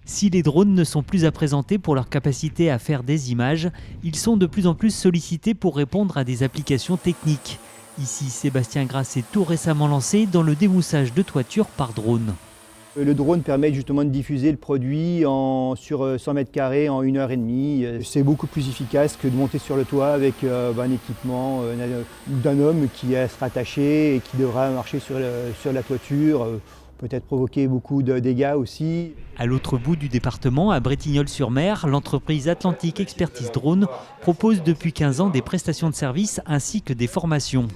Si les drones ne sont plus à présenter pour leur capacité à faire des images, ils sont de plus en plus sollicités pour répondre à des applications techniques. Ici, Sébastien Grasse est tout récemment lancé dans le démoussage de toitures par drone. Le drone permet justement de diffuser le produit sur 100 mètres carrés en 1 heure et demie. C'est beaucoup plus efficace que de monter sur le toit avec un équipement d'un homme qui est à se rattacher et qui devra marcher sur la toiture, peut-être provoquer beaucoup de dégâts aussi. À l'autre bout du département, à Bretignolles-sur-Mer, l'entreprise Atlantique Expertise Drone propose depuis 15 ans des prestations de services ainsi que des formations.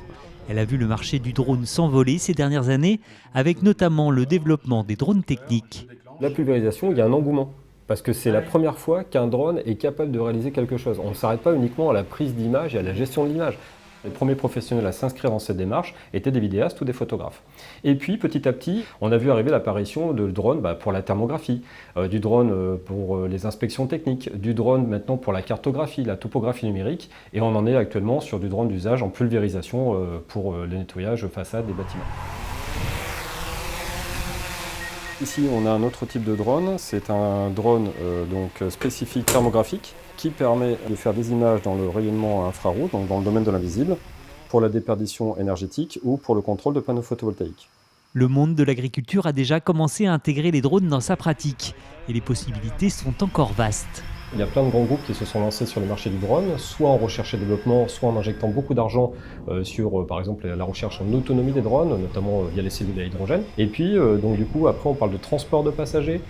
Elle a vu le marché du drone s'envoler ces dernières années, avec notamment le développement des drones techniques. La pulvérisation, il y a un engouement, parce que c'est la première fois qu'un drone est capable de réaliser quelque chose. On ne s'arrête pas uniquement à la prise d'image et à la gestion de l'image. Les premiers professionnels à s'inscrire dans cette démarche étaient des vidéastes ou des photographes. Et puis petit à petit, on a vu arriver l'apparition de drones pour la thermographie, du drone pour les inspections techniques, du drone maintenant pour la cartographie, la topographie numérique, et on en est actuellement sur du drone d'usage en pulvérisation pour le nettoyage façade des bâtiments. Ici, on a un autre type de drone, c'est un drone spécifique thermographique qui permet de faire des images dans le rayonnement infrarouge, donc dans le domaine de l'invisible, pour la déperdition énergétique ou pour le contrôle de panneaux photovoltaïques. Le monde de l'agriculture a déjà commencé à intégrer les drones dans sa pratique et les possibilités sont encore vastes. Il y a plein de grands groupes qui se sont lancés sur le marché du drone, soit en recherche et développement, soit en injectant beaucoup d'argent sur, par exemple, la recherche en autonomie des drones, notamment via les cellules à hydrogène. Et puis, donc du coup, après, on parle de transport de passagers,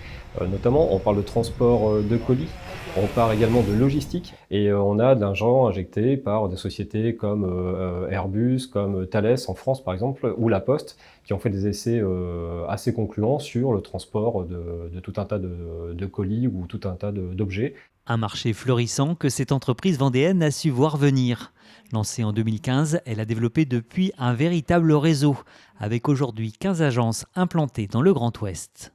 notamment, on parle de transport de colis, on parle également de logistique, et on a de l'argent injecté par des sociétés comme Airbus, comme Thales en France, par exemple, ou La Poste, qui ont fait des essais assez concluants sur le transport de tout un tas de colis ou tout un tas d'objets. Un marché florissant que cette entreprise vendéenne a su voir venir. Lancée en 2015, elle a développé depuis un véritable réseau, avec aujourd'hui 15 agences implantées dans le Grand Ouest.